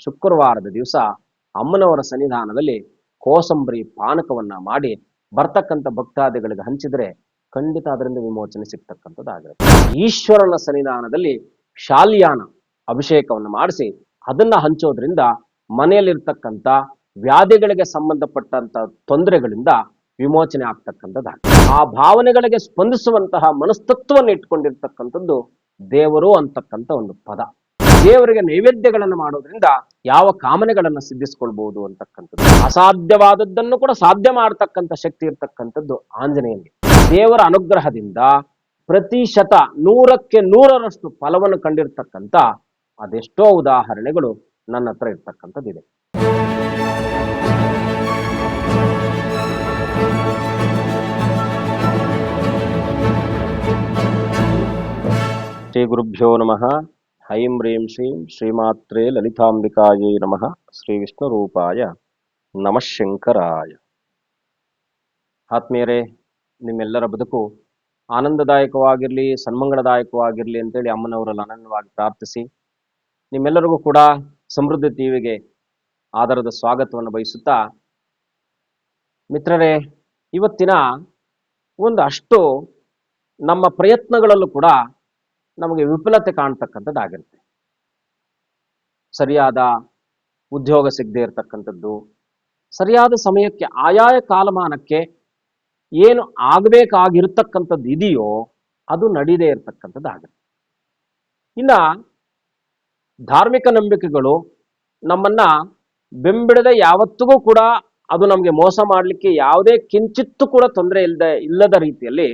ಶುಕ್ರವಾರದ ದಿವಸ ಅಮ್ಮನವರ ಸನ್ನಿಧಾನದಲ್ಲಿ ಕೋಸಂಬರಿ ಪಾನಕವನ್ನ ಮಾಡಿ ಬರ್ತಕ್ಕಂಥ ಭಕ್ತಾದಿಗಳಿಗೆ ಹಂಚಿದ್ರೆ ಖಂಡಿತ ಅದರಿಂದ ವಿಮೋಚನೆ ಸಿಗ್ತಕ್ಕಂಥದ್ದಾಗಿರುತ್ತೆ. ಈಶ್ವರನ ಸನ್ನಿಧಾನದಲ್ಲಿ ಶಾಲ್ಯಾನ ಅಭಿಷೇಕವನ್ನು ಮಾಡಿಸಿ ಅದನ್ನ ಹಂಚೋದ್ರಿಂದ ಮನೆಯಲ್ಲಿರ್ತಕ್ಕಂಥ ವ್ಯಾಧಿಗಳಿಗೆ ಸಂಬಂಧಪಟ್ಟಂತ ತೊಂದರೆಗಳಿಂದ ವಿಮೋಚನೆ ಆಗ್ತಕ್ಕಂಥದ್ದಾಗಿದೆ. ಆ ಭಾವನೆಗಳಿಗೆ ಸ್ಪಂದಿಸುವಂತಹ ಮನಸ್ತತ್ವವನ್ನು ಇಟ್ಕೊಂಡಿರ್ತಕ್ಕಂಥದ್ದು ದೇವರು ಅಂತಕ್ಕಂಥ ಒಂದು ಪದ. ದೇವರಿಗೆ ನೈವೇದ್ಯಗಳನ್ನು ಮಾಡೋದ್ರಿಂದ ಯಾವ ಕಾಮನೆಗಳನ್ನು ಸಿದ್ಧಿಸ್ಕೊಳ್ಬಹುದು ಅಂತಕ್ಕಂಥದ್ದು. ಅಸಾಧ್ಯವಾದದ್ದನ್ನು ಕೂಡ ಸಾಧ್ಯ ಮಾಡತಕ್ಕಂಥ ಶಕ್ತಿ ಇರ್ತಕ್ಕಂಥದ್ದು ಆಂಜನೇಯನಿಗೆ. ದೇವರ ಅನುಗ್ರಹದಿಂದ ಪ್ರತಿಶತ 100ಕ್ಕೆ 100ರಷ್ಟು ಫಲವನ್ನು ಕಂಡಿರ್ತಕ್ಕಂಥ ಅದೆಷ್ಟೋ ಉದಾಹರಣೆಗಳು ನನ್ನ ಹತ್ರ ಇರ್ತಕ್ಕಂಥದ್ದಿದೆ. ಶ್ರೀ ಗುರುಭ್ಯೋ ನಮಃ. ಐಂ ಹ್ರೀಂ ಶ್ರೀಂ ಶ್ರೀಮಾತ್ರೇ ಲಲಿತಾಂಬಿಕಾಯೈ ನಮಃ. ಶ್ರೀ ವಿಷ್ಣು ರೂಪಾಯ ನಮಃ ಶಂಕರಾಯ. ಆತ್ಮೀಯರೇ, ನಿಮ್ಮೆಲ್ಲರ ಬದುಕು ಆನಂದದಾಯಕವಾಗಿರಲಿ, ಸನ್ಮಂಗಳದಾಯಕವಾಗಿರಲಿ ಅಂತೇಳಿ ಅಮ್ಮನವರಲ್ಲಿ ಅನನ್ಯವಾಗಿ ಪ್ರಾರ್ಥಿಸಿ, ನಿಮ್ಮೆಲ್ಲರಿಗೂ ಕೂಡ ಸಮೃದ್ಧಿ ಟಿವಿಗೆ ಆಧಾರದ ಸ್ವಾಗತವನ್ನು ಬಯಸುತ್ತಾ, ಮಿತ್ರರೇ, ಇವತ್ತಿನ ಒಂದಷ್ಟು ನಮ್ಮ ಪ್ರಯತ್ನಗಳಲ್ಲೂ ಕೂಡ ನಮಗೆ ವಿಫಲತೆ ಕಾಣ್ತಕ್ಕಂಥದ್ದಾಗಿರುತ್ತೆ. ಸರಿಯಾದ ಉದ್ಯೋಗ ಸಿಗದೆ ಇರತಕ್ಕಂಥದ್ದು, ಸರಿಯಾದ ಸಮಯಕ್ಕೆ ಆಯಾಯ ಕಾಲಮಾನಕ್ಕೆ ಏನು ಆಗಬೇಕಾಗಿರ್ತಕ್ಕಂಥದ್ದು ಇದೆಯೋ ಅದು ನಡೀದೇ ಇರತಕ್ಕಂಥದ್ದಾಗುತ್ತೆ. ಇನ್ನು ಧಾರ್ಮಿಕ ನಂಬಿಕೆಗಳು ನಮ್ಮನ್ನ ಬೆಂಬಿಡದೆ ಯಾವತ್ತಿಗೂ ಕೂಡ ಅದು ನಮಗೆ ಮೋಸ ಮಾಡಲಿಕ್ಕೆ ಯಾವುದೇ ಕಿಂಚಿತ್ತೂ ಕೂಡ ತೊಂದರೆ ಇಲ್ಲದ ರೀತಿಯಲ್ಲಿ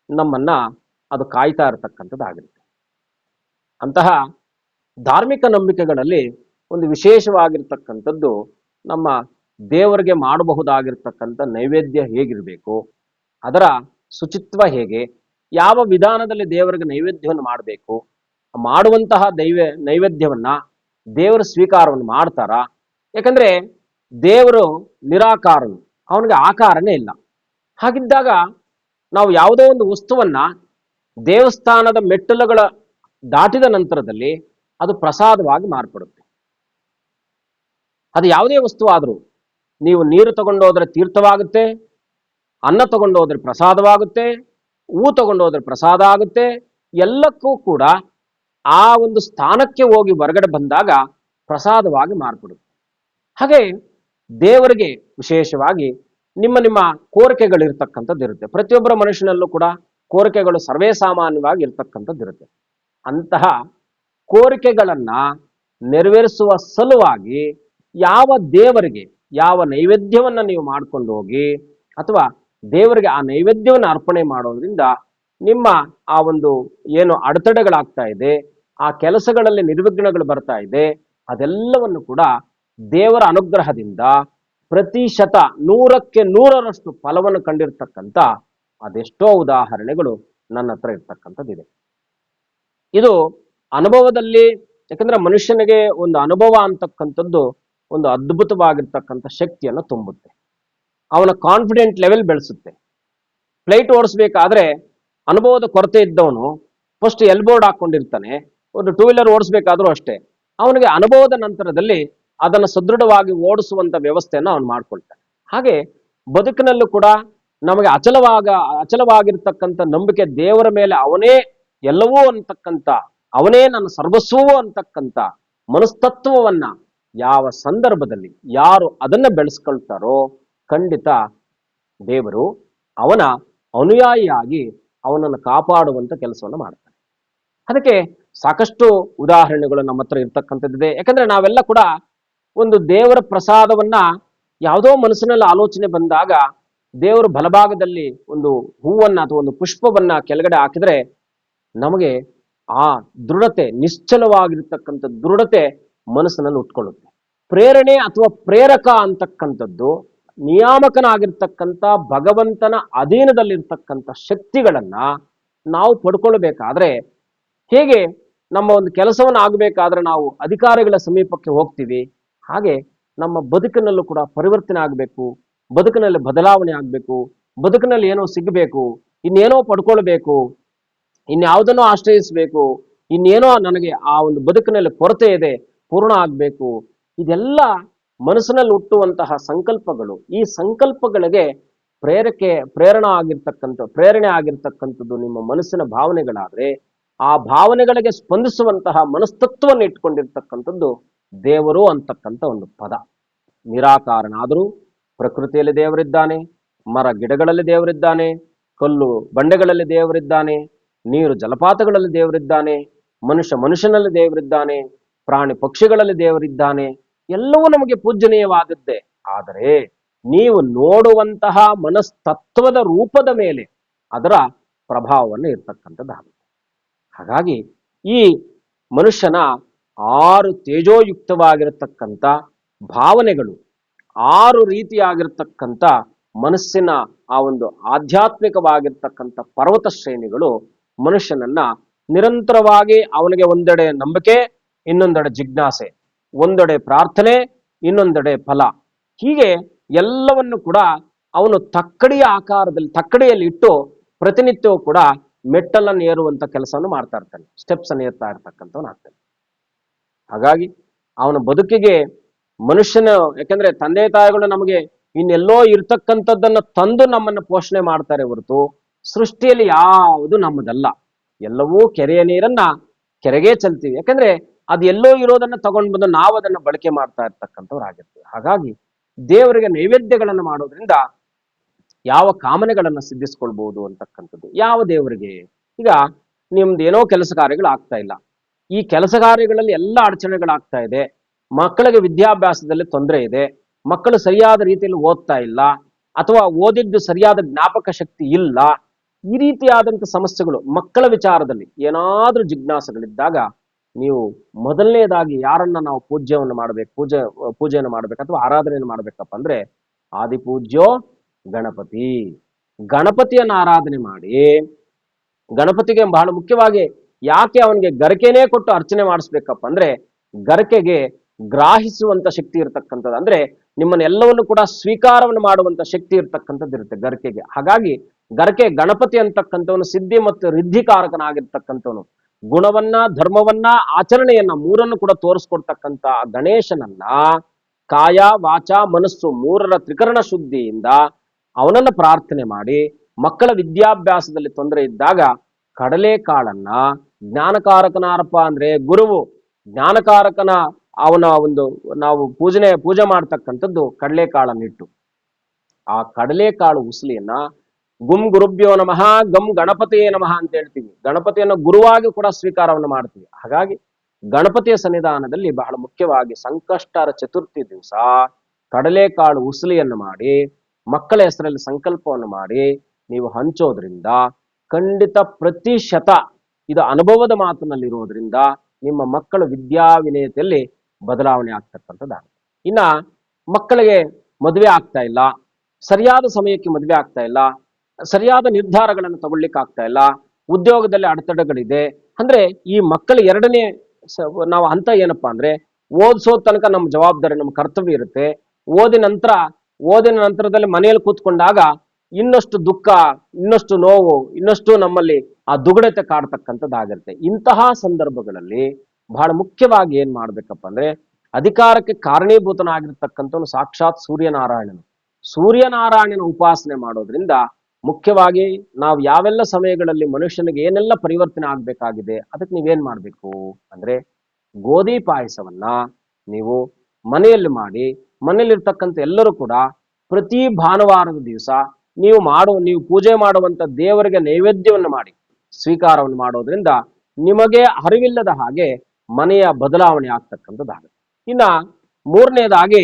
ನಮ್ಮನ್ನ ಅದು ಕಾಯ್ತಾ ಇರತಕ್ಕಂಥದ್ದಾಗಿರುತ್ತೆ. ಅಂತಹ ಧಾರ್ಮಿಕ ನಂಬಿಕೆಗಳಲ್ಲಿ ಒಂದು ವಿಶೇಷವಾಗಿರ್ತಕ್ಕಂಥದ್ದು ನಮ್ಮ ದೇವರಿಗೆ ಮಾಡಬಹುದಾಗಿರ್ತಕ್ಕಂಥ ನೈವೇದ್ಯ ಹೇಗಿರಬೇಕು, ಅದರ ಶುಚಿತ್ವ ಹೇಗೆ, ಯಾವ ವಿಧಾನದಲ್ಲಿ ದೇವರಿಗೆ ನೈವೇದ್ಯವನ್ನು ಮಾಡಬೇಕು, ಮಾಡುವಂತಹ ನೈವೇದ್ಯವನ್ನ ದೇವರ ಸ್ವೀಕಾರವನ್ನು ಮಾಡ್ತಾರ? ಯಾಕಂದ್ರೆ ದೇವರು ನಿರಾಕಾರನು, ಅವನಿಗೆ ಆಕಾರನೇ ಇಲ್ಲ. ಹಾಗಿದ್ದಾಗ ನಾವು ಯಾವುದೋ ಒಂದು ವಸ್ತುವನ್ನ ದೇವಸ್ಥಾನದ ಮೆಟ್ಟಲುಗಳ ದಾಟಿದ ನಂತರದಲ್ಲಿ ಅದು ಪ್ರಸಾದವಾಗಿ ಮಾರ್ಪಡುತ್ತೆ. ಅದು ಯಾವುದೇ ವಸ್ತು ಆದರೂ, ನೀವು ನೀರು ತಗೊಂಡೋದ್ರೆ ತೀರ್ಥವಾಗುತ್ತೆ, ಅನ್ನ ತಗೊಂಡೋದ್ರೆ ಪ್ರಸಾದವಾಗುತ್ತೆ, ಹೂ ತಗೊಂಡೋದ್ರೆ ಪ್ರಸಾದ ಆಗುತ್ತೆ. ಎಲ್ಲಕ್ಕೂ ಕೂಡ ಆ ಒಂದು ಸ್ಥಾನಕ್ಕೆ ಹೋಗಿ ಹೊರಗಡೆ ಬಂದಾಗ ಪ್ರಸಾದವಾಗಿ ಮಾರ್ಪಡುತ್ತೆ. ಹಾಗೆ ದೇವರಿಗೆ ವಿಶೇಷವಾಗಿ ನಿಮ್ಮ ಕೋರಿಕೆಗಳಿರ್ತಕ್ಕಂಥದ್ದು ಇರುತ್ತೆ. ಪ್ರತಿಯೊಬ್ಬರ ಮನುಷ್ಯನಲ್ಲೂ ಕೂಡ ಕೋರಿಕೆಗಳು ಸರ್ವೇ ಸಾಮಾನ್ಯವಾಗಿ ಇರ್ತಕ್ಕಂಥದ್ದು ಇರುತ್ತೆ. ಅಂತಹ ಕೋರಿಕೆಗಳನ್ನ ನೆರವೇರಿಸುವ ಸಲುವಾಗಿ ಯಾವ ದೇವರಿಗೆ ಯಾವ ನೈವೇದ್ಯವನ್ನ ನೀವು ಮಾಡ್ಕೊಂಡು ಹೋಗಿ, ಅಥವಾ ದೇವರಿಗೆ ಆ ನೈವೇದ್ಯವನ್ನು ಅರ್ಪಣೆ ಮಾಡೋದ್ರಿಂದ ನಿಮ್ಮ ಆ ಒಂದು ಏನು ಅಡೆತಡೆಗಳಾಗ್ತಾ ಇದೆ, ಆ ಕೆಲಸಗಳಲ್ಲಿ ನಿರ್ವಿಘ್ನಗಳು ಬರ್ತಾ ಇದೆ, ಅದೆಲ್ಲವನ್ನು ಕೂಡ ದೇವರ ಅನುಗ್ರಹದಿಂದ ಪ್ರತಿಶತ 100ಕ್ಕೆ 100ರಷ್ಟು ಫಲವನ್ನು ಕಂಡಿರ್ತಕ್ಕಂಥ ಅದೆಷ್ಟೋ ಉದಾಹರಣೆಗಳು ನನ್ನ ಹತ್ರ ಇರ್ತಕ್ಕಂಥದ್ದಿದೆ. ಇದು ಅನುಭವದಲ್ಲಿ, ಯಾಕಂದ್ರೆ ಮನುಷ್ಯನಿಗೆ ಒಂದು ಅನುಭವ ಅಂತಕ್ಕಂಥದ್ದು ಒಂದು ಅದ್ಭುತವಾಗಿರ್ತಕ್ಕಂಥ ಶಕ್ತಿಯನ್ನು ತುಂಬುತ್ತೆ. ಅವನ ಕಾನ್ಫಿಡೆಂಟ್ ಲೆವೆಲ್ ಬೆಳೆಸುತ್ತೆ. ಫ್ಲೈಟ್ ಓಡಿಸ್ಬೇಕಾದ್ರೆ ಅನುಭವದ ಕೊರತೆ ಇದ್ದವನು ಫಸ್ಟ್ ಎಲ್ಬೋರ್ಡ್ ಹಾಕೊಂಡಿರ್ತಾನೆ. ಒಂದು 2 ವೀಲರ್ ಓಡಿಸ್ಬೇಕಾದ್ರೂ ಅಷ್ಟೇ, ಅವನಿಗೆ ಅನುಭವದ ನಂತರದಲ್ಲಿ ಅದನ್ನು ಸದೃಢವಾಗಿ ಓಡಿಸುವಂತ ವ್ಯವಸ್ಥೆಯನ್ನು ಅವನು ಮಾಡ್ಕೊಳ್ತಾನೆ. ಹಾಗೆ ಬದುಕಿನಲ್ಲೂ ಕೂಡ ನಮಗೆ ಅಚಲವಾಗಿರ್ತಕ್ಕಂಥ ನಂಬಿಕೆ, ದೇವರ ಮೇಲೆ ಅವನೇ ಎಲ್ಲವೂ ಅಂತಕ್ಕಂಥ, ಅವನೇ ನನ್ನ ಸರ್ವಸ್ವವೂ ಅಂತಕ್ಕಂಥ ಮನಸ್ತತ್ವವನ್ನ ಯಾವ ಸಂದರ್ಭದಲ್ಲಿ ಯಾರು ಅದನ್ನ ಬೆಳೆಸ್ಕೊಳ್ತಾರೋ ಖಂಡಿತ ದೇವರು ಅವನ ಅನುಯಾಯಿಯಾಗಿ ಅವನನ್ನು ಕಾಪಾಡುವಂತ ಕೆಲಸವನ್ನು ಮಾಡ್ತಾನೆ. ಅದಕ್ಕೆ ಸಾಕಷ್ಟು ಉದಾಹರಣೆಗಳು ನಮ್ಮ ಹತ್ರ ಇರ್ತಕ್ಕಂಥದ್ದಿದೆ. ಯಾಕಂದ್ರೆ ನಾವೆಲ್ಲ ಕೂಡ ಒಂದು ದೇವರ ಪ್ರಸಾದವನ್ನ ಯಾವುದೋ ಮನಸ್ಸಿನಲ್ಲಿ ಆಲೋಚನೆ ಬಂದಾಗ ದೇವರು ಬಲಭಾಗದಲ್ಲಿ ಒಂದು ಹೂವನ್ನ ಅಥವಾ ಒಂದು ಪುಷ್ಪವನ್ನ ಕೆಳಗಡೆ ಹಾಕಿದ್ರೆ ನಮಗೆ ಆ ದೃಢತೆ, ನಿಶ್ಚಲವಾಗಿರ್ತಕ್ಕಂಥ ದೃಢತೆ ಮನಸ್ಸಿನಲ್ಲಿ ಉಟ್ಕೊಳ್ಳುತ್ತೆ. ಪ್ರೇರಣೆ ಅಥವಾ ಪ್ರೇರಕ ಅಂತಕ್ಕಂಥದ್ದು ನಿಯಾಮಕನಾಗಿರ್ತಕ್ಕಂಥ ಭಗವಂತನ ಅಧೀನದಲ್ಲಿರ್ತಕ್ಕಂಥ ಶಕ್ತಿಗಳನ್ನ ನಾವು ಪಡ್ಕೊಳ್ಬೇಕಾದ್ರೆ, ಹೇಗೆ ನಮ್ಮ ಒಂದು ಕೆಲಸವನ್ನು ಆಗಬೇಕಾದ್ರೆ ನಾವು ಅಧಿಕಾರಿಗಳ ಸಮೀಪಕ್ಕೆ ಹೋಗ್ತೀವಿ, ಹಾಗೆ ನಮ್ಮ ಬದುಕಿನಲ್ಲೂ ಕೂಡ ಪರಿವರ್ತನೆ ಆಗಬೇಕು, ಬದುಕಿನಲ್ಲಿ ಬದಲಾವಣೆ ಆಗಬೇಕು, ಬದುಕಿನಲ್ಲಿ ಏನೋ ಸಿಗಬೇಕು, ಇನ್ನೇನೋ ಪಡ್ಕೊಳ್ಬೇಕು, ಇನ್ಯಾವುದನ್ನೋ ಆಶ್ರಯಿಸಬೇಕು, ಇನ್ನೇನೋ ನನಗೆ ಆ ಒಂದು ಬದುಕಿನಲ್ಲಿ ಕೊರತೆ ಇದೆ, ಪೂರ್ಣ ಆಗಬೇಕು. ಇದೆಲ್ಲ ಮನಸ್ಸಿನಲ್ಲಿ ಹುಟ್ಟುವಂತಹ ಸಂಕಲ್ಪಗಳು. ಈ ಸಂಕಲ್ಪಗಳಿಗೆ ಪ್ರೇರಣೆ ಆಗಿರ್ತಕ್ಕಂಥದ್ದು ನಿಮ್ಮ ಮನಸ್ಸಿನ ಭಾವನೆಗಳಾದ್ರೆ, ಆ ಭಾವನೆಗಳಿಗೆ ಸ್ಪಂದಿಸುವಂತಹ ಮನಸ್ತತ್ವವನ್ನು ಇಟ್ಕೊಂಡಿರ್ತಕ್ಕಂಥದ್ದು ದೇವರು ಅಂತಕ್ಕಂಥ ಒಂದು ಪದ. ನಿರಾಕಾರನಾದರೂ ಪ್ರಕೃತಿಯಲ್ಲಿ ದೇವರಿದ್ದಾನೆ, ಮರ ಗಿಡಗಳಲ್ಲಿ ದೇವರಿದ್ದಾನೆ, ಕಲ್ಲು ಬಂಡೆಗಳಲ್ಲಿ ದೇವರಿದ್ದಾನೆ, ನೀರು ಜಲಪಾತಗಳಲ್ಲಿ ದೇವರಿದ್ದಾನೆ, ಮನುಷ್ಯನಲ್ಲಿ ದೇವರಿದ್ದಾನೆ, ಪ್ರಾಣಿ ಪಕ್ಷಿಗಳಲ್ಲಿ ದೇವರಿದ್ದಾನೆ. ಎಲ್ಲವೂ ನಮಗೆ ಪೂಜನೀಯವಾದದ್ದೇ. ಆದರೆ ನೀವು ನೋಡುವಂತಹ ಮನಸ್ತತ್ವದ ರೂಪದ ಮೇಲೆ ಅದರ ಪ್ರಭಾವವನ್ನು ಇರ್ತಕ್ಕಂಥದ್ದಾಗುತ್ತೆ. ಹಾಗಾಗಿ ಈ ಮನುಷ್ಯನ 6 ತೇಜೋಯುಕ್ತವಾಗಿರತಕ್ಕಂಥ ಭಾವನೆಗಳು, 6 ರೀತಿಯಾಗಿರ್ತಕ್ಕಂಥ ಮನಸ್ಸಿನ ಆ ಒಂದು ಆಧ್ಯಾತ್ಮಿಕವಾಗಿರ್ತಕ್ಕಂಥ ಪರ್ವತ ಶ್ರೇಣಿಗಳು ಮನುಷ್ಯನನ್ನ ನಿರಂತರವಾಗಿ ಅವನಿಗೆ ಒಂದೆಡೆ ನಂಬಿಕೆ, ಇನ್ನೊಂದೆಡೆ ಜಿಜ್ಞಾಸೆ, ಒಂದೆಡೆ ಪ್ರಾರ್ಥನೆ, ಇನ್ನೊಂದೆಡೆ ಫಲ, ಹೀಗೆ ಎಲ್ಲವನ್ನು ಕೂಡ ಅವನು ತಕ್ಕಡಿಯಲ್ಲಿ ಇಟ್ಟು ಪ್ರತಿನಿತ್ಯವೂ ಕೂಡ ಮೆಟ್ಟಲನ್ನು ಏರುವಂತ ಕೆಲಸವನ್ನು ಮಾಡ್ತಾ ಇರ್ತಾನೆ, ಸ್ಟೆಪ್ಸ್ ಅನ್ನು ಏರ್ತಾ ಇರ್ತಕ್ಕಂಥವನು ಆಗ್ತಾನೆ. ಹಾಗಾಗಿ ಅವನ ಬದುಕಿಗೆ ಮನುಷ್ಯನ, ಯಾಕಂದ್ರೆ ತಂದೆ ತಾಯಿಗಳು ನಮಗೆ ಇನ್ನೆಲ್ಲೋ ಇರ್ತಕ್ಕಂಥದ್ದನ್ನು ತಂದು ನಮ್ಮನ್ನು ಪೋಷಣೆ ಮಾಡ್ತಾರೆ ಹೊರತು ಸೃಷ್ಟಿಯಲ್ಲಿ ಯಾವುದು ನಮ್ಮದಲ್ಲ. ಎಲ್ಲವೂ ಕೆರೆಯ ನೀರನ್ನ ಕೆರೆಗೆ ಚೆಲ್ತೀವಿ, ಯಾಕಂದ್ರೆ ಅದು ಎಲ್ಲೋ ಇರೋದನ್ನ ತಗೊಂಡು ಬಂದು ನಾವು ಅದನ್ನ ಬಳಕೆ ಮಾಡ್ತಾ ಇರ್ತಕ್ಕಂಥವ್ರು ಆಗಿರ್ತೀವಿ. ಹಾಗಾಗಿ ದೇವರಿಗೆ ನೈವೇದ್ಯಗಳನ್ನು ಮಾಡೋದ್ರಿಂದ ಯಾವ ಕಾಮನೆಗಳನ್ನ ಸಿದ್ಧಿಸ್ಕೊಳ್ಬಹುದು ಅಂತಕ್ಕಂಥದ್ದು. ಯಾವ ದೇವರಿಗೆ? ಈಗ ನಿಮ್ದು ಏನೋ ಕೆಲಸ ಕಾರ್ಯಗಳು ಆಗ್ತಾ ಇಲ್ಲ, ಈ ಕೆಲಸ ಕಾರ್ಯಗಳಲ್ಲಿ ಎಲ್ಲ ಅಡಚಣೆಗಳಾಗ್ತಾ ಇದೆ, ಮಕ್ಕಳಿಗೆ ವಿದ್ಯಾಭ್ಯಾಸದಲ್ಲಿ ತೊಂದರೆ ಇದೆ, ಮಕ್ಕಳು ಸರಿಯಾದ ರೀತಿಯಲ್ಲಿ ಓದ್ತಾ ಇಲ್ಲ, ಅಥವಾ ಓದಿದ್ದು ಸರಿಯಾದ ಜ್ಞಾಪಕ ಶಕ್ತಿ ಇಲ್ಲ, ಈ ರೀತಿಯಾದಂಥ ಸಮಸ್ಯೆಗಳು ಮಕ್ಕಳ ವಿಚಾರದಲ್ಲಿ ಏನಾದ್ರೂ ಜಿಜ್ಞಾಸೆಗಳಿದ್ದಾಗ ನೀವು ಮೊದಲನೇದಾಗಿ ಯಾರನ್ನ ನಾವು ಪೂಜೆಯನ್ನು ಮಾಡ್ಬೇಕು ಅಥವಾ ಆರಾಧನೆಯನ್ನು ಮಾಡ್ಬೇಕಪ್ಪ ಅಂದ್ರೆ ಆದಿಪೂಜ್ಯೋ ಗಣಪತಿ. ಗಣಪತಿಯನ್ನು ಆರಾಧನೆ ಮಾಡಿ, ಗಣಪತಿಗೆ ಬಹಳ ಮುಖ್ಯವಾಗಿ ಯಾಕೆ ಅವನಿಗೆ ಗರಿಕೆನೇ ಕೊಟ್ಟು ಅರ್ಚನೆ ಮಾಡಿಸ್ಬೇಕಪ್ಪ ಅಂದ್ರೆ, ಗರಿಕೆಗೆ ಗ್ರಾಹಿಸುವಂತ ಶಕ್ತಿ ಇರತಕ್ಕಂಥದ್ದು, ಅಂದ್ರೆ ನಿಮ್ಮನ್ನೆಲ್ಲವನ್ನು ಕೂಡ ಸ್ವೀಕಾರವನ್ನು ಮಾಡುವಂತ ಶಕ್ತಿ ಇರತಕ್ಕಂಥದ್ದು ಇರುತ್ತೆ ಗರಿಕೆಗೆ. ಹಾಗಾಗಿ ಗರಿಕೆ ಗಣಪತಿ ಅಂತಕ್ಕಂಥವನು ಸಿದ್ಧಿ ಮತ್ತು ರಿದ್ಧಿಕಾರಕನಾಗಿರ್ತಕ್ಕಂಥವನು. ಗುಣವನ್ನ, ಧರ್ಮವನ್ನ, ಆಚರಣೆಯನ್ನ ಮೂರನ್ನು ಕೂಡ ತೋರಿಸ್ಕೊಡ್ತಕ್ಕಂಥ ಗಣೇಶನನ್ನ ಕಾಯ ವಾಚ ಮನಸ್ಸು ಮೂರರ ತ್ರಿಕರಣ ಶುದ್ಧಿಯಿಂದ ಅವನನ್ನ ಪ್ರಾರ್ಥನೆ ಮಾಡಿ, ಮಕ್ಕಳ ವಿದ್ಯಾಭ್ಯಾಸದಲ್ಲಿ ತೊಂದರೆ ಇದ್ದಾಗ ಕಡಲೆಕಾಳನ್ನ, ಜ್ಞಾನಕಾರಕನಾರಪ್ಪ ಅಂದ್ರೆ ಗುರುವು, ಜ್ಞಾನಕಾರಕನ ಅವನ ಒಂದು ನಾವು ಪೂಜೆ ಮಾಡ್ತಕ್ಕಂಥದ್ದು ಕಡಲೆಕಾಳನ್ನಿಟ್ಟು, ಆ ಕಡಲೆಕಾಳು ಉಸಲಿಯನ್ನ ಗುಂ ಗುರುಭ್ಯೋ ನಮಃ ಗಂ ಗಣಪತಿಯೇ ನಮಃ ಅಂತ ಹೇಳ್ತೀವಿ. ಗಣಪತಿಯನ್ನು ಗುರುವಾಗಿ ಕೂಡ ಸ್ವೀಕಾರವನ್ನು ಮಾಡ್ತೀವಿ. ಹಾಗಾಗಿ ಗಣಪತಿಯ ಸನ್ನಿಧಾನದಲ್ಲಿ ಬಹಳ ಮುಖ್ಯವಾಗಿ ಸಂಕಷ್ಟರ ಚತುರ್ಥಿ ದಿವಸ ಕಡಲೆಕಾಳು ಉಸಲಿಯನ್ನು ಮಾಡಿ ಮಕ್ಕಳ ಹೆಸರಲ್ಲಿ ಸಂಕಲ್ಪವನ್ನು ಮಾಡಿ ನೀವು ಹಂಚೋದ್ರಿಂದ ಖಂಡಿತ ಪ್ರತಿಶತ, ಇದು ಅನುಭವದ ಮಾತಿನಲ್ಲಿರೋದ್ರಿಂದ ನಿಮ್ಮ ಮಕ್ಕಳ ವಿದ್ಯಾವಿನಯತೆಯಲ್ಲಿ ಬದಲಾವಣೆ ಆಗ್ತಕ್ಕಂಥದ್ದಾಗುತ್ತೆ. ಇನ್ನ ಮಕ್ಕಳಿಗೆ ಮದುವೆ ಆಗ್ತಾ ಇಲ್ಲ, ಸರಿಯಾದ ಸಮಯಕ್ಕೆ ಮದುವೆ ಆಗ್ತಾ ಇಲ್ಲ, ಸರಿಯಾದ ನಿರ್ಧಾರಗಳನ್ನು ತಗೊಳ್ಲಿಕ್ಕೆ ಆಗ್ತಾ ಇಲ್ಲ, ಉದ್ಯೋಗದಲ್ಲಿ ಅಡೆತಡೆಗಳಿದೆ ಅಂದ್ರೆ ಈ ಮಕ್ಕಳ ಎರಡನೇ ನಾವು ಹಂತ ಏನಪ್ಪಾ ಅಂದ್ರೆ, ಓದಿಸೋ ತನಕ ನಮ್ಮ ಜವಾಬ್ದಾರಿ, ನಮ್ಮ ಕರ್ತವ್ಯ ಇರುತ್ತೆ. ಓದಿನ ನಂತರದಲ್ಲಿ ಮನೆಯಲ್ಲಿ ಕೂತ್ಕೊಂಡಾಗ ಇನ್ನಷ್ಟು ದುಃಖ, ಇನ್ನಷ್ಟು ನೋವು, ಇನ್ನಷ್ಟು ನಮ್ಮಲ್ಲಿ ಆ ದುಗುಡತೆ ಕಾಡ್ತಕ್ಕಂಥದ್ದಾಗಿರುತ್ತೆ. ಇಂತಹ ಸಂದರ್ಭಗಳಲ್ಲಿ ಬಹಳ ಮುಖ್ಯವಾಗಿ ಏನ್ ಮಾಡ್ಬೇಕಪ್ಪ ಅಂದ್ರೆ, ಅಧಿಕಾರಕ್ಕೆ ಕಾರಣೀಭೂತನಾಗಿರ್ತಕ್ಕಂಥವನು ಸಾಕ್ಷಾತ್ ಸೂರ್ಯನಾರಾಯಣನ ಉಪಾಸನೆ ಮಾಡೋದ್ರಿಂದ ಮುಖ್ಯವಾಗಿ ನಾವು ಯಾವೆಲ್ಲ ಸಮಯಗಳಲ್ಲಿ ಮನುಷ್ಯನಿಗೆ ಏನೆಲ್ಲ ಪರಿವರ್ತನೆ ಆಗ್ಬೇಕಾಗಿದೆ ಅದಕ್ಕೆ ನೀವೇನ್ ಮಾಡ್ಬೇಕು ಅಂದ್ರೆ, ಗೋಧಿ ಪಾಯಸವನ್ನ ನೀವು ಮನೆಯಲ್ಲಿ ಮಾಡಿ, ಮನೆಯಲ್ಲಿರ್ತಕ್ಕಂಥ ಎಲ್ಲರೂ ಕೂಡ ಪ್ರತಿ ಭಾನುವಾರದ ದಿವಸ ನೀವು ಪೂಜೆ ಮಾಡುವಂತ ದೇವರಿಗೆ ನೈವೇದ್ಯವನ್ನು ಮಾಡಿ ಸ್ವೀಕಾರವನ್ನು ಮಾಡೋದ್ರಿಂದ ನಿಮಗೆ ಅರಿವಿಲ್ಲದ ಹಾಗೆ ಮನೆಯ ಬದಲಾವಣೆ ಆಗ್ತಕ್ಕಂಥದ್ದಾಗುತ್ತೆ. ಇನ್ನ ಮೂರನೇದಾಗಿ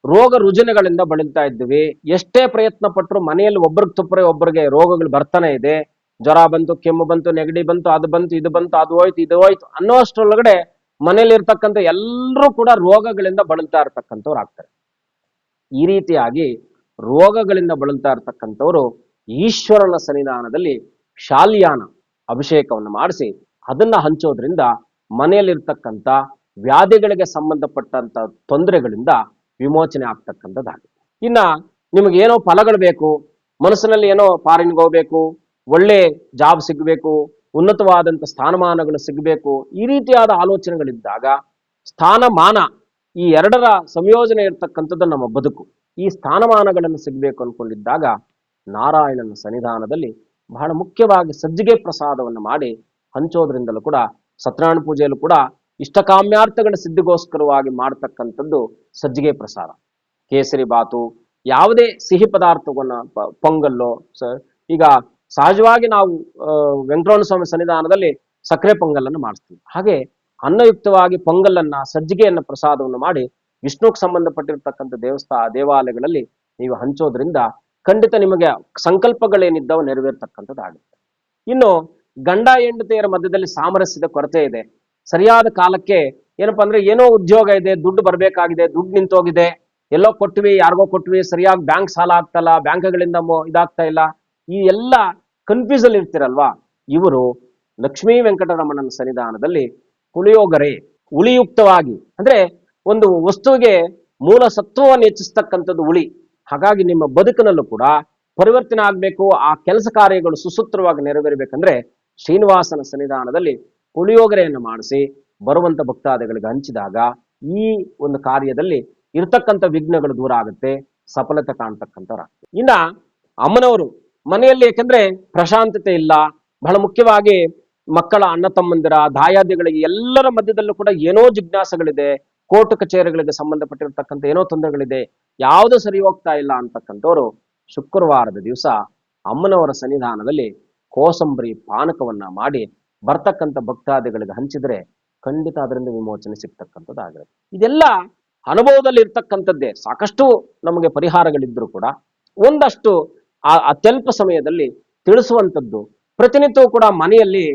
ರೋಗ ರುಜಿನಗಳಿಂದ ಬಳಲ್ತಾ ಇದ್ದೀವಿ. ಎಷ್ಟೇ ಪ್ರಯತ್ನ ಪಟ್ಟರು ಮನೆಯಲ್ಲಿ ಒಬ್ಬರಿಗೆ ರೋಗಗಳು ಬರ್ತಾನೆ ಇದೆ. ಜ್ವರ ಬಂತು, ಕೆಮ್ಮು ಬಂತು, ನೆಗಡಿ ಬಂತು, ಅದು ಬಂತು, ಇದು ಬಂತು, ಅದು ಹೋಯ್ತು ಅನ್ನೋಷ್ಟರೊಳಗಡೆ ಮನೇಲಿ ಇರ್ತಕ್ಕಂಥ ಎಲ್ಲರೂ ಕೂಡ ರೋಗಗಳಿಂದ ಬಳಲ್ತಾ ಇರ್ತಕ್ಕಂಥವ್ರು ಆಗ್ತಾರೆ. ಈ ರೀತಿಯಾಗಿ ರೋಗಗಳಿಂದ ಬಳಲ್ತಾ ಇರ್ತಕ್ಕಂಥವ್ರು ಈಶ್ವರನ ಸನ್ನಿಧಾನದಲ್ಲಿ ಶಾಲ್ಯಾನ ಅಭಿಷೇಕವನ್ನು ಮಾಡಿಸಿ ಅದನ್ನ ಹಂಚೋದ್ರಿಂದ ಮನೆಯಲ್ಲಿರ್ತಕ್ಕಂಥ ವ್ಯಾಧಿಗಳಿಗೆ ಸಂಬಂಧಪಟ್ಟಂತ ತೊಂದರೆಗಳಿಂದ ವಿಮೋಚನೆ ಆಗ್ತಕ್ಕಂಥದ್ದಾಗುತ್ತೆ. ಇನ್ನ ನಿಮಗೇನೋ ಫಲಗಳು ಬೇಕು, ಮನಸ್ಸಿನಲ್ಲಿ ಏನೋ ಫಾರಿನ್ಗೆ ಹೋಗ್ಬೇಕು, ಒಳ್ಳೆ ಜಾಬ್ ಸಿಗಬೇಕು, ಉನ್ನತವಾದಂಥ ಸ್ಥಾನಮಾನಗಳು ಸಿಗಬೇಕು, ಈ ರೀತಿಯಾದ ಆಲೋಚನೆಗಳಿದ್ದಾಗ ಸ್ಥಾನಮಾನ ಈ ಎರಡರ ಸಂಯೋಜನೆ ಇರ್ತಕ್ಕಂಥದ್ದು ನಮ್ಮ ಬದುಕು. ಈ ಸ್ಥಾನಮಾನಗಳನ್ನು ಸಿಗಬೇಕು ಅನ್ಕೊಂಡಿದ್ದಾಗ ನಾರಾಯಣನ ಸನ್ನಿಧಾನದಲ್ಲಿ ಬಹಳ ಮುಖ್ಯವಾಗಿ ಸಜ್ಜಿಗೆ ಪ್ರಸಾದವನ್ನು ಮಾಡಿ ಹಂಚೋದ್ರಿಂದಲೂ ಕೂಡ, ಸತ್ಯನಾರಾಯಣ ಪೂಜೆಯಲ್ಲೂ ಕೂಡ ಇಷ್ಟಕಾಮ್ಯಾರ್ಥಗಳ ಸಿದ್ಧಿಗೋಸ್ಕರವಾಗಿ ಮಾಡ್ತಕ್ಕಂಥದ್ದು ಸಜ್ಜಿಗೆ ಪ್ರಸಾದ. ಕೇಸರಿ ಬಾತು, ಯಾವುದೇ ಸಿಹಿ ಪದಾರ್ಥವನ್ನ, ಪೊಂಗಲ್ಲು, ಈಗ ಸಹಜವಾಗಿ ನಾವು ವೆಂಕಟರಮಣ ಸ್ವಾಮಿ ಸನ್ನಿಧಾನದಲ್ಲಿ ಸಕ್ಕರೆ ಪೊಂಗಲ್ಲನ್ನು ಮಾಡಿಸ್ತೀವಿ. ಹಾಗೆ ಅನ್ನಯುಕ್ತವಾಗಿ ಪೊಂಗಲ್ಲನ್ನ, ಸಜ್ಜಿಗೆಯನ್ನ ಪ್ರಸಾದವನ್ನು ಮಾಡಿ ವಿಷ್ಣುಕ್ಕೆ ಸಂಬಂಧಪಟ್ಟಿರ್ತಕ್ಕಂಥ ದೇವಾಲಯಗಳಲ್ಲಿ ನೀವು ಹಂಚೋದ್ರಿಂದ ಖಂಡಿತ ನಿಮಗೆ ಸಂಕಲ್ಪಗಳೇನಿದ್ದವು ನೆರವೇರ್ತಕ್ಕಂಥದ್ದಾಗುತ್ತೆ. ಇನ್ನು ಗಂಡ ಹೆಂಡತಿಯರ ಮಧ್ಯದಲ್ಲಿ ಸಾಮರಸ್ಯದ ಕೊರತೆ ಇದೆ. ಸರಿಯಾದ ಕಾಲಕ್ಕೆ ಏನಪ್ಪಾ ಅಂದ್ರೆ, ಏನೋ ಉದ್ಯೋಗ ಇದೆ, ದುಡ್ಡು ಬರಬೇಕಾಗಿದೆ, ದುಡ್ಡು ನಿಂತೋಗಿದೆ, ಎಲ್ಲೋ ಕೊಟ್ವಿ, ಯಾರಿಗೋ ಕೊಟ್ವಿ, ಸರಿಯಾಗಿ ಬ್ಯಾಂಕ್ ಸಾಲ ಆಗ್ತಲ್ಲ, ಬ್ಯಾಂಕ್ಗಳಿಂದ ಇದಾಗ್ತಾ ಇಲ್ಲ, ಈ ಎಲ್ಲ ಕನ್ಫ್ಯೂಸ್ ಅಲ್ಲಿ ಇರ್ತಿರಲ್ವಾ, ಇವರು ಲಕ್ಷ್ಮೀ ವೆಂಕಟರಮಣನ ಸನ್ನಿಧಾನದಲ್ಲಿ ಪುಳಿಯೋಗರೆ ಹುಳಿಯುಕ್ತವಾಗಿ, ಅಂದ್ರೆ ಒಂದು ವಸ್ತುವಿಗೆ ಮೂಲ ಸತ್ವವನ್ನು ಹೆಚ್ಚಿಸ್ತಕ್ಕಂಥದ್ದು ಹುಳಿ. ಹಾಗಾಗಿ ನಿಮ್ಮ ಬದುಕಿನಲ್ಲೂ ಕೂಡ ಪರಿವರ್ತನೆ ಆಗಬೇಕು, ಆ ಕೆಲಸ ಕಾರ್ಯಗಳು ಸುಸೂತ್ರವಾಗಿ ನೆರವೇರಬೇಕಂದ್ರೆ ಶ್ರೀನಿವಾಸನ ಸನ್ನಿಧಾನದಲ್ಲಿ ಪುಳಿಯೋಗರೆಯನ್ನು ಮಾಡಿಸಿ ಬರುವಂತ ಭಕ್ತಾದಿಗಳಿಗೆ ಹಂಚಿದಾಗ ಈ ಒಂದು ಕಾರ್ಯದಲ್ಲಿ ಇರ್ತಕ್ಕಂಥ ವಿಘ್ನಗಳು ದೂರ ಆಗುತ್ತೆ, ಸಫಲತೆ ಕಾಣ್ತಕ್ಕಂಥವ್ರಾಗ್ತದೆ. ಇನ್ನ ಅಮ್ಮನವರು ಮನೆಯಲ್ಲಿ, ಯಾಕಂದ್ರೆ ಪ್ರಶಾಂತತೆ ಇಲ್ಲ, ಬಹಳ ಮುಖ್ಯವಾಗಿ ಮಕ್ಕಳ ಅಣ್ಣ ತಮ್ಮಂದಿರ ದಾಯಾದಿಗಳಿಗೆ ಎಲ್ಲರ ಮಧ್ಯದಲ್ಲೂ ಕೂಡ ಏನೋ ಜಿಜ್ಞಾಸಗಳಿದೆ, ಕೋರ್ಟ್ ಕಚೇರಿಗಳಿಗೆ ಸಂಬಂಧಪಟ್ಟಿರ್ತಕ್ಕಂಥ ಏನೋ ತೊಂದರೆಗಳಿದೆ, ಯಾವುದು ಸರಿ ಹೋಗ್ತಾ ಇಲ್ಲ ಅಂತಕ್ಕಂಥವ್ರು ಶುಕ್ರವಾರದ ದಿವಸ ಅಮ್ಮನವರ ಸನ್ನಿಧಾನದಲ್ಲಿ ಕೋಸಂಬರಿ ಪಾನಕವನ್ನ ಮಾಡಿ ಬರ್ತಕ್ಕಂಥ ಭಕ್ತಾದಿಗಳಿಗೆ ಹಂಚಿದ್ರೆ ಖಂಡಿತ ಅದರಿಂದ ವಿಮೋಚನೆ ಸಿಗ್ತಕ್ಕಂಥದ್ದಾಗಿರುತ್ತೆ. ಇದೆಲ್ಲ ಅನುಭವದಲ್ಲಿ ಇರ್ತಕ್ಕಂಥದ್ದೇ. ಸಾಕಷ್ಟು ನಮಗೆ ಪರಿಹಾರಗಳಿದ್ರು ಕೂಡ ಒಂದಷ್ಟು ಅತ್ಯಲ್ಪ ಸಮಯದಲ್ಲಿ ತಿಳಿಸುವಂಥದ್ದು. ಪ್ರತಿನಿತ್ಯವೂ ಕೂಡ ಮನೆಯಲ್ಲಿ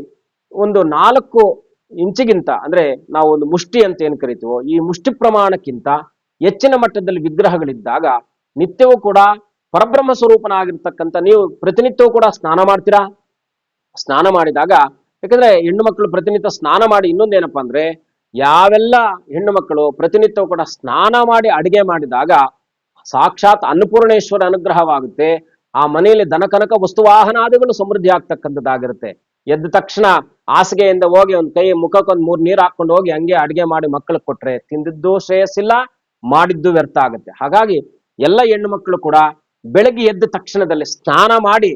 ಒಂದು 4 ಇಂಚಿಗಿಂತ, ಅಂದ್ರೆ ನಾವು ಒಂದು ಮುಷ್ಟಿ ಅಂತ ಏನ್ ಕರಿತೀವೋ, ಈ ಮುಷ್ಟಿ ಪ್ರಮಾಣಕ್ಕಿಂತ ಹೆಚ್ಚಿನ ಮಟ್ಟದಲ್ಲಿ ವಿಗ್ರಹಗಳಿದ್ದಾಗ ನಿತ್ಯವೂ ಕೂಡ ಪರಬ್ರಹ್ಮ ಸ್ವರೂಪನಾಗಿರ್ತಕ್ಕಂಥ ನೀವು ಪ್ರತಿನಿತ್ಯವೂ ಕೂಡ ಸ್ನಾನ ಮಾಡ್ತೀರಾ. ಸ್ನಾನ ಮಾಡಿದಾಗ, ಯಾಕಂದ್ರೆ ಹೆಣ್ಣು ಮಕ್ಕಳು ಪ್ರತಿನಿತ್ಯ ಸ್ನಾನ ಮಾಡಿ, ಇನ್ನೊಂದೇನಪ್ಪಾ ಅಂದ್ರೆ, ಯಾವೆಲ್ಲ ಹೆಣ್ಣು ಮಕ್ಕಳು ಪ್ರತಿನಿತ್ಯವೂ ಕೂಡ ಸ್ನಾನ ಮಾಡಿ ಅಡಿಗೆ ಮಾಡಿದಾಗ ಸಾಕ್ಷಾತ್ ಅನ್ನಪೂರ್ಣೇಶ್ವರ ಅನುಗ್ರಹವಾಗುತ್ತೆ. ಆ ಮನೆಯಲ್ಲಿ ದನಕನಕ ವಸ್ತುವಾಹನಾದಿಗಳು ಸಮೃದ್ಧಿ ಆಗ್ತಕ್ಕಂಥದ್ದಾಗಿರುತ್ತೆ. ಎದ್ದ ತಕ್ಷಣ ಹಾಸಿಗೆಯಿಂದ ಹೋಗಿ ಒಂದು ಕೈ ಮುಖಕ್ಕೊಂದು 3 ನೀರು ಹಾಕೊಂಡು ಹೋಗಿ ಹಂಗೆ ಅಡಿಗೆ ಮಾಡಿ ಮಕ್ಕಳಿಗೆ ಕೊಟ್ರೆ ತಿಂದಿದ್ದು ಶ್ರೇಯಸ್ಸಿಲ್ಲ, ಮಾಡಿದ್ದು ವ್ಯರ್ಥ ಆಗುತ್ತೆ. ಹಾಗಾಗಿ ಎಲ್ಲ ಹೆಣ್ಣು ಮಕ್ಕಳು ಕೂಡ ಬೆಳಗ್ಗೆ ಎದ್ದ ತಕ್ಷಣದಲ್ಲಿ ಸ್ನಾನ ಮಾಡಿ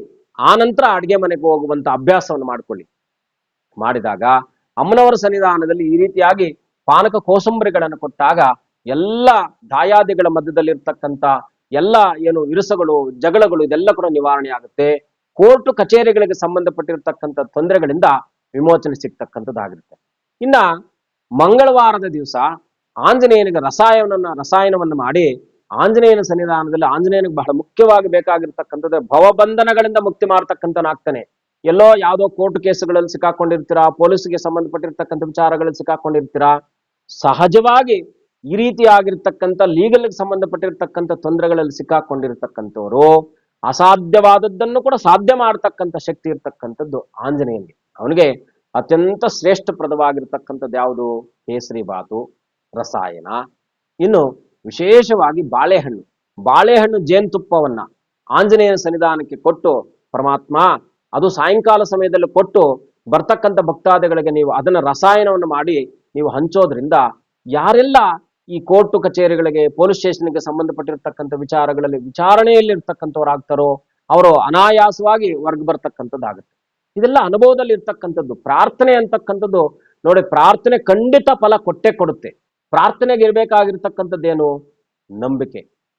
ಆನಂತರ ಅಡಿಗೆ ಮನೆಗೆ ಹೋಗುವಂತ ಅಭ್ಯಾಸವನ್ನು ಮಾಡ್ಕೊಳ್ಳಿ. ಮಾಡಿದಾಗ ಅಮ್ಮನವರ ಸನ್ನಿಧಾನದಲ್ಲಿ ಈ ರೀತಿಯಾಗಿ ಪಾನಕ ಕೋಸಂಬರಿಗಳನ್ನು ಕೊಟ್ಟಾಗ ಎಲ್ಲ ದಾಯಾದಿಗಳ ಮಧ್ಯದಲ್ಲಿ ಇರ್ತಕ್ಕಂಥ ಎಲ್ಲ ಏನು ಇರುಸಗಳು, ಜಗಳಗಳು, ಇದೆಲ್ಲ ಕೂಡ ನಿವಾರಣೆ ಆಗುತ್ತೆ. ಕೋರ್ಟು ಕಚೇರಿಗಳಿಗೆ ಸಂಬಂಧಪಟ್ಟಿರ್ತಕ್ಕಂಥ ತೊಂದರೆಗಳಿಂದ ವಿಮೋಚನೆ ಸಿಗ್ತಕ್ಕಂಥದ್ದಾಗಿರುತ್ತೆ. ಇನ್ನ ಮಂಗಳವಾರದ ದಿವಸ ಆಂಜನೇಯನಿಗೆ ರಸಾಯನವನ್ನು ಮಾಡಿ ಆಂಜನೇಯನ ಸನ್ನಿಧಾನದಲ್ಲಿ ಆಂಜನೇಯನಿಗೆ ಬಹಳ ಮುಖ್ಯವಾಗಿ ಬೇಕಾಗಿರ್ತಕ್ಕಂಥದ್ದು ಭವಬಂಧನಗಳಿಂದ ಮುಕ್ತಿ ಮಾಡ್ತಕ್ಕಂಥನಾಗ್ತಾನೆ. ಎಲ್ಲೋ ಯಾವುದೋ ಕೋರ್ಟ್ ಕೇಸುಗಳಲ್ಲಿ ಸಿಕ್ಕಾಕೊಂಡಿರ್ತೀರಾ, ಪೊಲೀಸ್ಗೆ ಸಂಬಂಧಪಟ್ಟಿರ್ತಕ್ಕಂಥ ವಿಚಾರಗಳಲ್ಲಿ ಸಿಕ್ಕಾಕೊಂಡಿರ್ತೀರಾ. ಸಹಜವಾಗಿ ಈ ರೀತಿಯಾಗಿರ್ತಕ್ಕಂಥ ಲೀಗಲ್ಗೆ ಸಂಬಂಧಪಟ್ಟಿರ್ತಕ್ಕಂಥ ತೊಂದರೆಗಳಲ್ಲಿ ಸಿಕ್ಕಾಕೊಂಡಿರ್ತಕ್ಕಂಥವ್ರು ಅಸಾಧ್ಯವಾದದ್ದನ್ನು ಕೂಡ ಸಾಧ್ಯ ಮಾಡತಕ್ಕಂಥ ಶಕ್ತಿ ಇರ್ತಕ್ಕಂಥದ್ದು ಆಂಜನೇಯನಿಗೆ. ಅವನಿಗೆ ಅತ್ಯಂತ ಶ್ರೇಷ್ಠಪ್ರದವಾಗಿರ್ತಕ್ಕಂಥದ್ದು ಯಾವುದು? ಕೇಸರಿ ಬಾತು, ರಸಾಯನ, ಇನ್ನು ವಿಶೇಷವಾಗಿ ಬಾಳೆಹಣ್ಣು ಜೇನುತುಪ್ಪವನ್ನ ಆಂಜನೇಯನ ಸನ್ನಿಧಾನಕ್ಕೆ ಕೊಟ್ಟು ಪರಮಾತ್ಮ, ಅದು ಸಾಯಂಕಾಲ ಸಮಯದಲ್ಲಿ ಕೊಟ್ಟು ಬರ್ತಕ್ಕಂಥ ಭಕ್ತಾದಿಗಳಿಗೆ ನೀವು ಅದನ್ನ ರಸಾಯನವನ್ನು ಮಾಡಿ ನೀವು ಹಂಚೋದ್ರಿಂದ ಯಾರೆಲ್ಲ ಈ ಕೋರ್ಟು ಕಚೇರಿಗಳಿಗೆ, ಪೊಲೀಸ್ ಸ್ಟೇಷನ್ಗೆ ಸಂಬಂಧಪಟ್ಟಿರ್ತಕ್ಕಂಥ ವಿಚಾರಗಳಲ್ಲಿ ವಿಚಾರಣೆಯಲ್ಲಿರ್ತಕ್ಕಂಥವ್ರಾಗ್ತಾರೋ ಅವರು ಅನಾಯಾಸವಾಗಿ ಹೊರಗೆ ಬರ್ತಕ್ಕಂಥದ್ದಾಗುತ್ತೆ. ಇದೆಲ್ಲ ಅನುಭವದಲ್ಲಿ ಇರ್ತಕ್ಕಂಥದ್ದು. ಪ್ರಾರ್ಥನೆ ಅಂತಕ್ಕಂಥದ್ದು ನೋಡಿ, ಪ್ರಾರ್ಥನೆ ಖಂಡಿತ ಫಲ ಕೊಟ್ಟೇ ಕೊಡುತ್ತೆ. ಪ್ರಾರ್ಥನೆಗೆ ಇರಬೇಕಾಗಿರ್ತಕ್ಕಂಥದ್ದೇನು?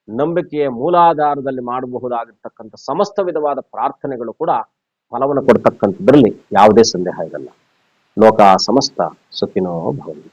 ನಂಬಿಕೆಯ ಮೂಲಾಧಾರದಲ್ಲಿ ಮಾಡಬಹುದಾಗಿರ್ತಕ್ಕಂಥ ಸಮಸ್ತ ವಿಧವಾದ ಪ್ರಾರ್ಥನೆಗಳು ಕೂಡ ಫಲವನ್ನು ಕೊಡ್ತಕ್ಕಂಥದ್ರಲ್ಲಿ ಯಾವುದೇ ಸಂದೇಹ ಇರಲ್ಲ. ಲೋಕ ಸಮಸ್ತ ಸುಖಿನೋ ಭವಂತು.